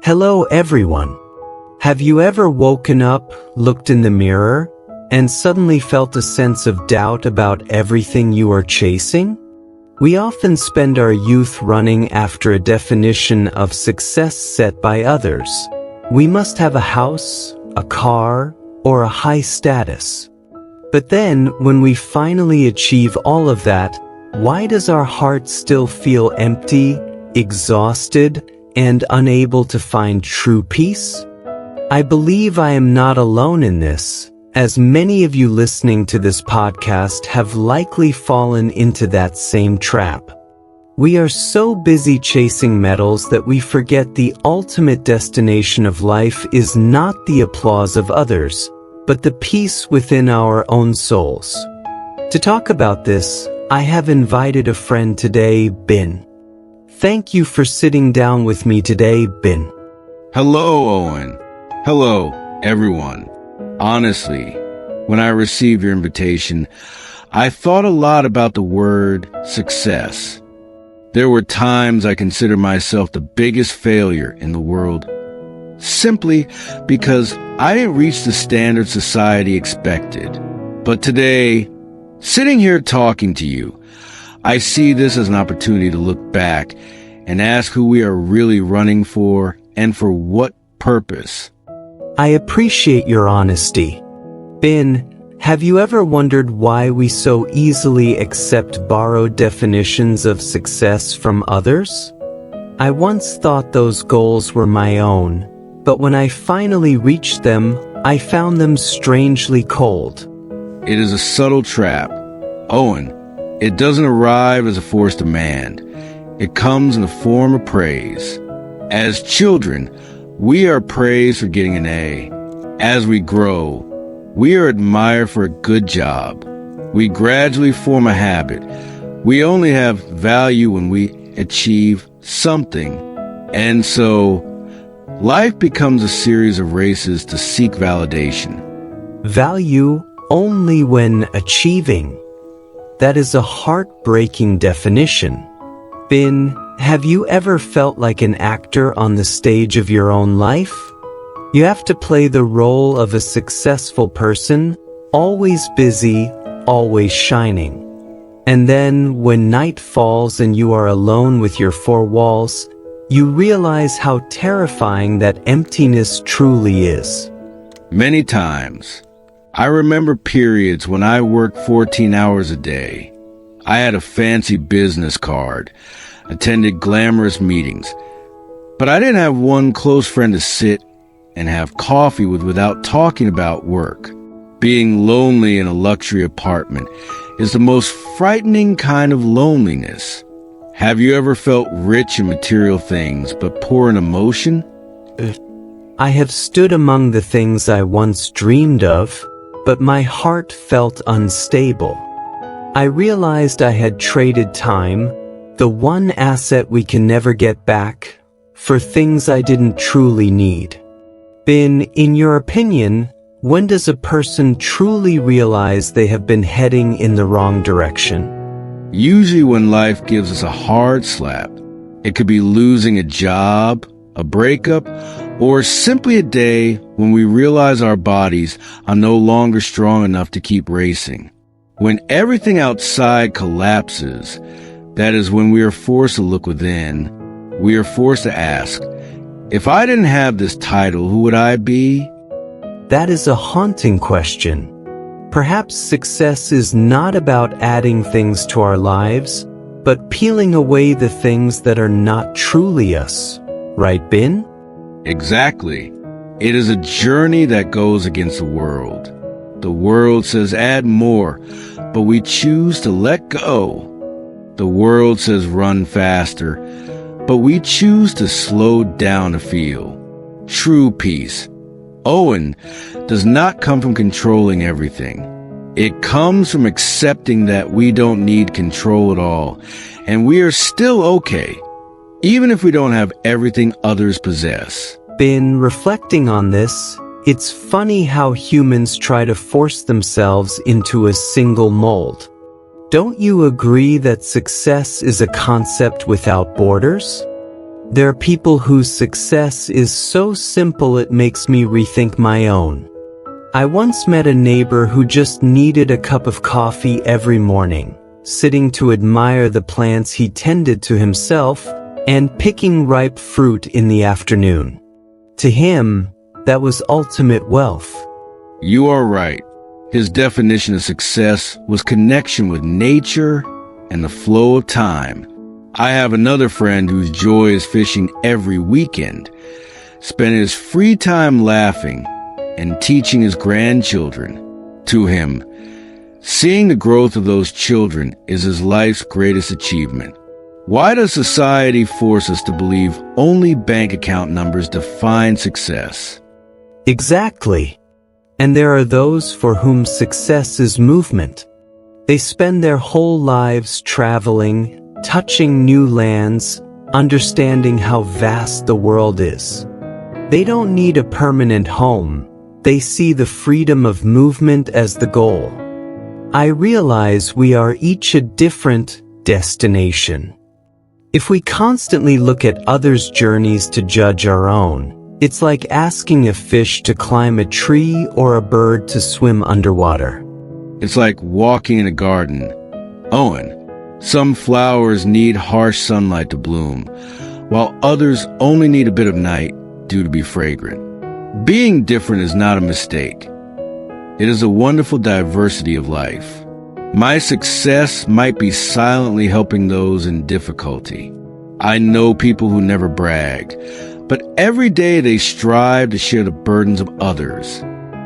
Hello everyone. Have you ever woken up, looked in the mirror, and suddenly felt a sense of doubt about everything you are chasing? We often spend our youth running after a definition of success set by others. We must have a house, a car, or a high status. But then, when we finally achieve all of that, why does our heart still feel empty, exhausted, and unable to find true peace? I believe I am not alone in this, as many of you listening to this podcast have likely fallen into that same trap. We are so busy chasing medals that we forget the ultimate destination of life is not the applause of others, but the peace within our own souls. To talk about this, I have invited a friend today, Bin. Thank you for sitting down with me today, Bin. Hello, Owen. Hello, everyone. Honestly, when I received your invitation, I thought a lot about the word success. There were times I considered myself the biggest failure in the world, simply because I didn't reach the standard society expected. But today, sitting here talking to you, I see this as an opportunity to look back and ask who we are really running for and for what purpose. I appreciate your honesty. Bin, have you ever wondered why we so easily accept borrowed definitions of success from others? I once thought those goals were my own, but when I finally reached them, I found them strangely cold. It is a subtle trap. Owen, it doesn't arrive as a forced demand. It comes in the form of praise. As children, we are praised for getting an A. As we grow, we are admired for a good job. We gradually form a habit. We only have value when we achieve something. And so, life becomes a series of races to seek validation. Value only when achieving. That is a heartbreaking definition. Bin, have you ever felt like an actor on the stage of your own life? You have to play the role of a successful person, always busy, always shining. And then, when night falls and you are alone with your four walls, you realize how terrifying that emptiness truly is. Many times, I remember periods when I worked 14 hours a day. I had a fancy business card, attended glamorous meetings, but I didn't have one close friend to sit and have coffee with without talking about work. Being lonely in a luxury apartment is the most frightening kind of loneliness. Have you ever felt rich in material things but poor in emotion? I have stood among the things I once dreamed of, but my heart felt unstable. I realized I had traded time, the one asset we can never get back, for things I didn't truly need. Bin, in your opinion, when does a person truly realize they have been heading in the wrong direction? Usually when life gives us a hard slap. It could be losing a job, a breakup, or simply a day when we realize our bodies are no longer strong enough to keep racing. When everything outside collapses, that is when we are forced to look within. We are forced to ask, if I didn't have this title, who would I be? That is a haunting question. Perhaps success is not about adding things to our lives, but peeling away the things that are not truly us. Right, Bin? Exactly. It is a journey that goes against the world. The world says add more, but we choose to let go. The world says run faster, but we choose to slow down to feel. True peace, Owen, does not come from controlling everything. It comes from accepting that we don't need control at all, and we are still okay, even if we don't have everything others possess. Been reflecting on this, it's funny how humans try to force themselves into a single mold. Don't you agree that success is a concept without borders? There are people whose success is so simple it makes me rethink my own. I once met a neighbor who just needed a cup of coffee every morning, sitting to admire the plants he tended to himself, and picking ripe fruit in the afternoon. To him, that was ultimate wealth. You are right. His definition of success was connection with nature and the flow of time. I have another friend whose joy is fishing every weekend, spending his free time laughing and teaching his grandchildren. To him, seeing the growth of those children is his life's greatest achievement. Why does society force us to believe only bank account numbers define success? Exactly. And there are those for whom success is movement. They spend their whole lives traveling, touching new lands, understanding how vast the world is. They don't need a permanent home. They see the freedom of movement as the goal. I realize we are each a different destination. If we constantly look at others' journeys to judge our own, it's like asking a fish to climb a tree or a bird to swim underwater. It's like walking in a garden. Owen, some flowers need harsh sunlight to bloom, while others only need a bit of night due to be fragrant. Being different is not a mistake. It is a wonderful diversity of life. My success might be silently helping those in difficulty. I know people who never brag, but every day they strive to share the burdens of others.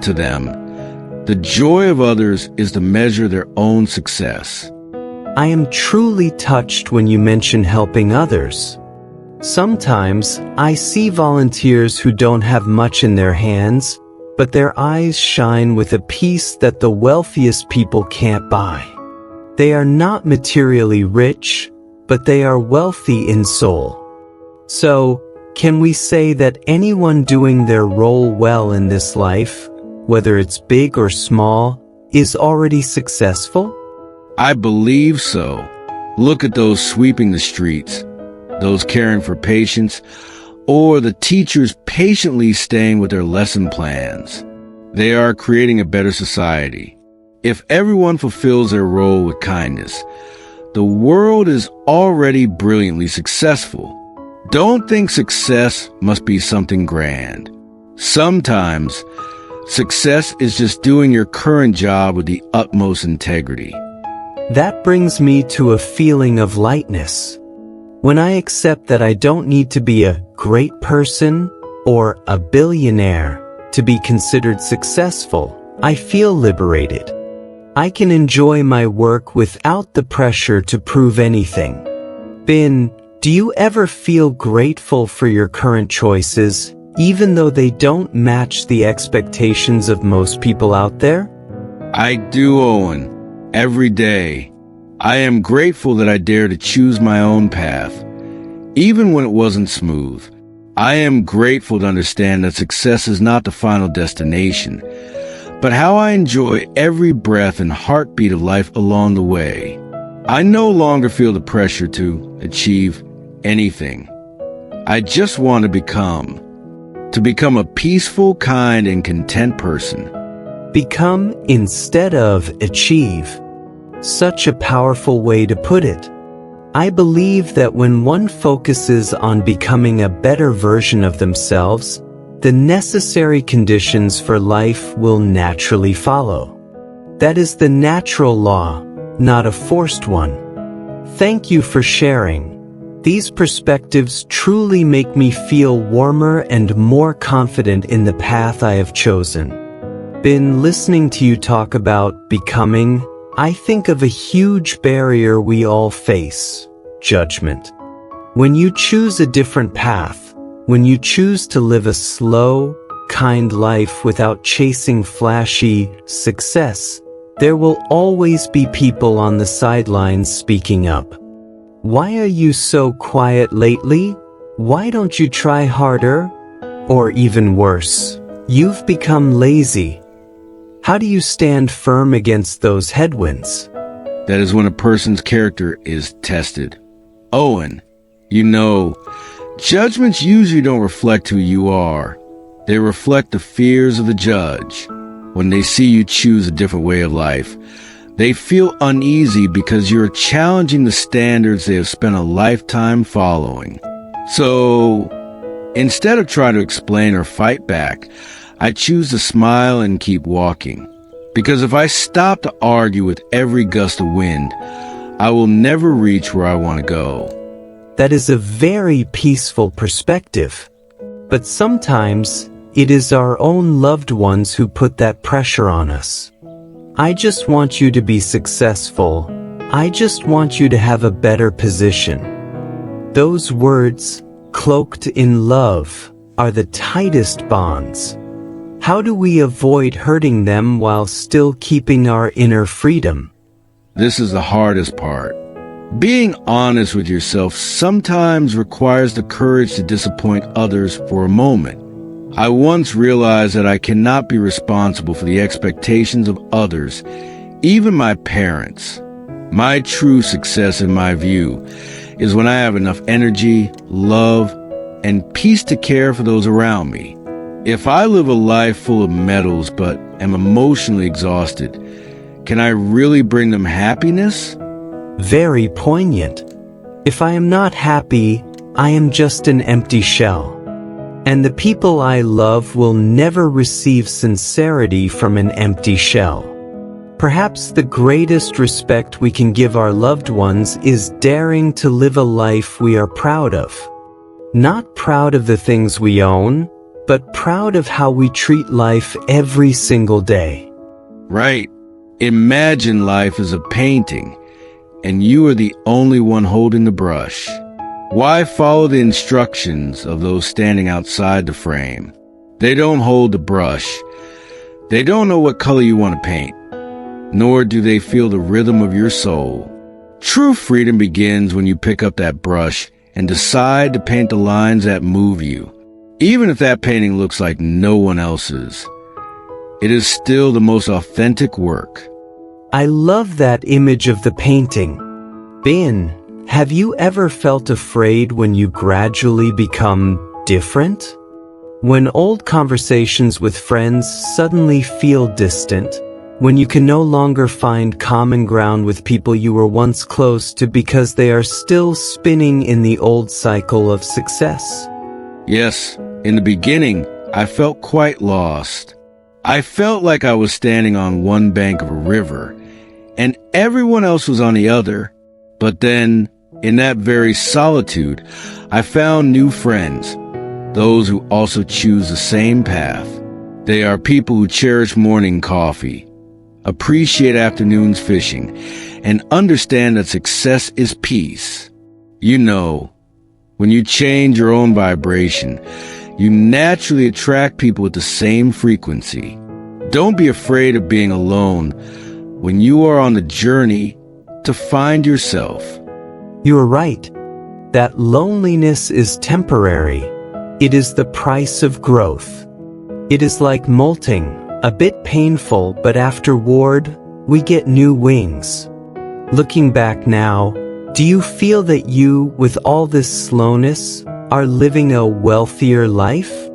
To them, the joy of others is the measure of their own success. I am truly touched when you mention helping others. Sometimes I see volunteers who don't have much in their hands, but their eyes shine with a peace that the wealthiest people can't buy. They are not materially rich, but they are wealthy in soul. So, can we say that anyone doing their role well in this life, whether it's big or small, is already successful? I believe so. Look at those sweeping the streets, those caring for patients, or the teachers patiently staying with their lesson plans. They are creating a better society. If everyone fulfills their role with kindness, the world is already brilliantly successful. Don't think success must be something grand. Sometimes, success is just doing your current job with the utmost integrity. That brings me to a feeling of lightness. When I accept that I don't need to be a great person or a billionaire to be considered successful, I feel liberated. I can enjoy my work without the pressure to prove anything. Bin, do you ever feel grateful for your current choices, even though they don't match the expectations of most people out there? I do, Owen. Every day. I am grateful that I dare to choose my own path, even when it wasn't smooth. I am grateful to understand that success is not the final destination, but how I enjoy every breath and heartbeat of life along the way. I no longer feel the pressure to achieve anything. I just want to become a peaceful, kind, and content person. Become instead of achieve. Such a powerful way to put it. I believe that when one focuses on becoming a better version of themselves, the necessary conditions for life will naturally follow. That is the natural law, not a forced one. Thank you for sharing. These perspectives truly make me feel warmer and more confident in the path I have chosen. Been listening to you talk about becoming, I think of a huge barrier we all face: judgment. When you choose a different path, when you choose to live a slow, kind life without chasing flashy success, there will always be people on the sidelines speaking up. Why are you so quiet lately? Why don't you try harder? Or even worse, you've become lazy. How do you stand firm against those headwinds? That is when a person's character is tested. Owen, you know, Judgments usually don't reflect who you are. They reflect the fears of the judge. When they see you choose a different way of life, they feel uneasy because you're challenging the standards they have spent a lifetime following. So, instead of trying to explain or fight back, I choose to smile and keep walking. Because if I stop to argue with every gust of wind, I will never reach where I want to go. That is a very peaceful perspective. But sometimes it is our own loved ones who put that pressure on us. I just want you to be successful. I just want you to have a better position. Those words, cloaked in love, are the tightest bonds. How do we avoid hurting them while still keeping our inner freedom? This is the hardest part. Being honest with yourself sometimes requires the courage to disappoint others for a moment. I once realized that I cannot be responsible for the expectations of others, even my parents. My true success, in my view, is when I have enough energy, love, and peace to care for those around me. If I live a life full of medals but am emotionally exhausted, can I really bring them happiness? Very poignant. If I am not happy, I am just an empty shell. And the people I love will never receive sincerity from an empty shell. Perhaps the greatest respect we can give our loved ones is daring to live a life we are proud of. Not proud of the things we own, but proud of how we treat life every single day. Right. Imagine life as a painting, and you are the only one holding the brush. Why follow the instructions of those standing outside the frame? They don't hold the brush. They don't know what color you want to paint, nor do they feel the rhythm of your soul. True freedom begins when you pick up that brush and decide to paint the lines that move you. Even if that painting looks like no one else's, it is still the most authentic work. I love that image of the painting. Bin, have you ever felt afraid when you gradually become different? When old conversations with friends suddenly feel distant, when you can no longer find common ground with people you were once close to because they are still spinning in the old cycle of success? Yes, in the beginning, I felt quite lost. I felt like I was standing on one bank of a river, and everyone else was on the other. But then, in that very solitude, I found new friends, those who also choose the same path. They are people who cherish morning coffee, appreciate afternoons fishing, and understand that success is peace. You know, when you change your own vibration, you naturally attract people with the same frequency. Don't be afraid of being alone when you are on the journey to find yourself. You are right. That loneliness is temporary. It is the price of growth. It is like molting, a bit painful, but afterward, we get new wings. Looking back now, do you feel that you, with all this slowness, are living a wealthier life?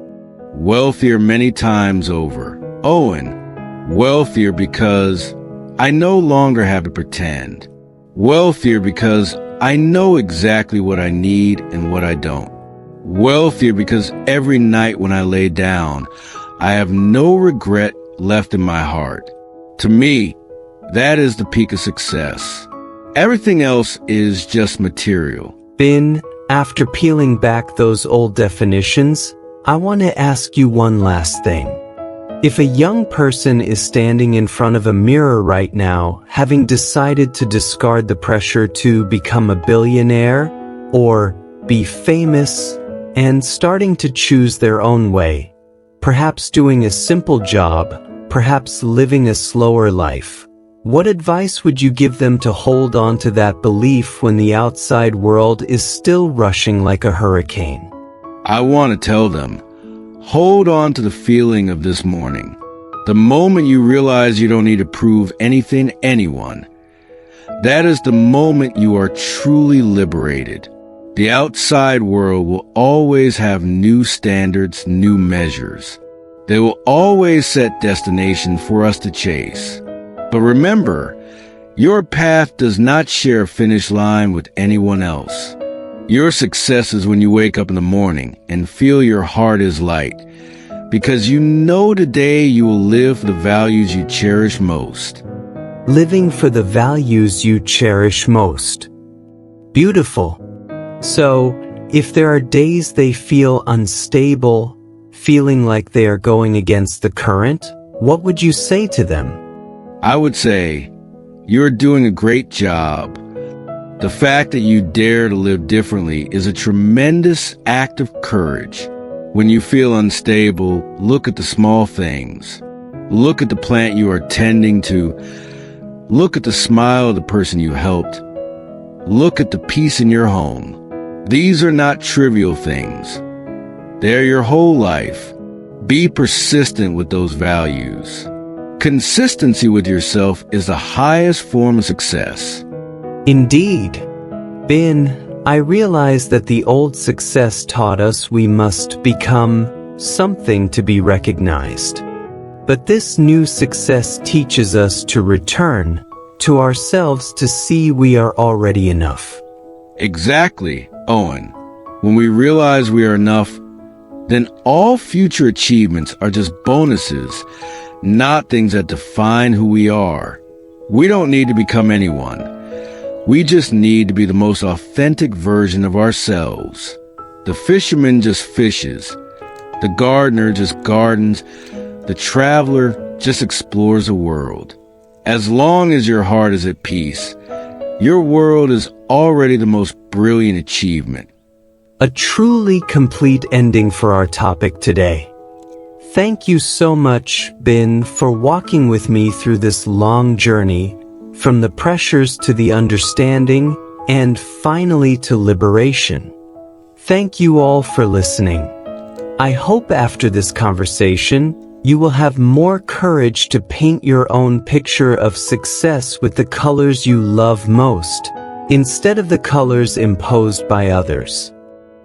Wealthier many times over. Owen, wealthier because I no longer have to pretend. Wealthier because I know exactly what I need and what I don't. Wealthier because every night when I lay down, I have no regret left in my heart. To me, that is the peak of success. Everything else is just material. Bin, after peeling back those old definitions, I want to ask you one last thing. If a young person is standing in front of a mirror right now, having decided to discard the pressure to become a billionaire or be famous, and starting to choose their own way, perhaps doing a simple job, perhaps living a slower life, what advice would you give them to hold on to that belief when the outside world is still rushing like a hurricane? I want to tell them, hold on to the feeling of this morning. The moment you realize you don't need to prove anything to anyone, that is the moment you are truly liberated. The outside world will always have new standards, new measures. They will always set destinations for us to chase. But remember, your path does not share a finish line with anyone else. Your success is when you wake up in the morning and feel your heart is light, because you know today you will live for the values you cherish most. Living for the values you cherish most. Beautiful. So, if there are days they feel unstable, feeling like they are going against the current, what would you say to them? I would say, you're doing a great job. The fact that you dare to live differently is a tremendous act of courage. When you feel unstable, look at the small things. Look at the plant you are tending to. Look at the smile of the person you helped. Look at the peace in your home. These are not trivial things. They're your whole life. Be persistent with those values. Consistency with yourself is the highest form of success. Indeed. Ben, I realize that the old success taught us we must become something to be recognized. But this new success teaches us to return to ourselves to see we are already enough. Exactly, Owen. When we realize we are enough, then all future achievements are just bonuses, not things that define who we are. We don't need to become anyone. We just need to be the most authentic version of ourselves. The fisherman just fishes. The gardener just gardens. The traveler just explores the world. As long as your heart is at peace, your world is already the most brilliant achievement. A truly complete ending for our topic today. Thank you so much, Ben, for walking with me through this long journey, from the pressures to the understanding, and finally to liberation. Thank you all for listening. I hope after this conversation, you will have more courage to paint your own picture of success with the colors you love most, instead of the colors imposed by others.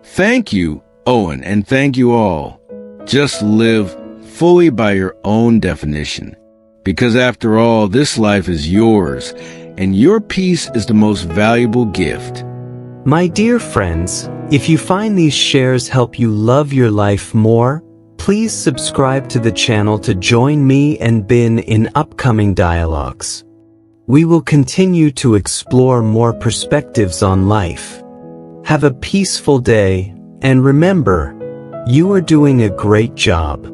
Thank you, Owen, and thank you all. Just live fully by your own definition, because after all, this life is yours, and your peace is the most valuable gift. My dear friends, if you find these shares help you love your life more, please subscribe to the channel to join me and Ben in upcoming dialogues. We will continue to explore more perspectives on life. Have a peaceful day, and remember, you are doing a great job.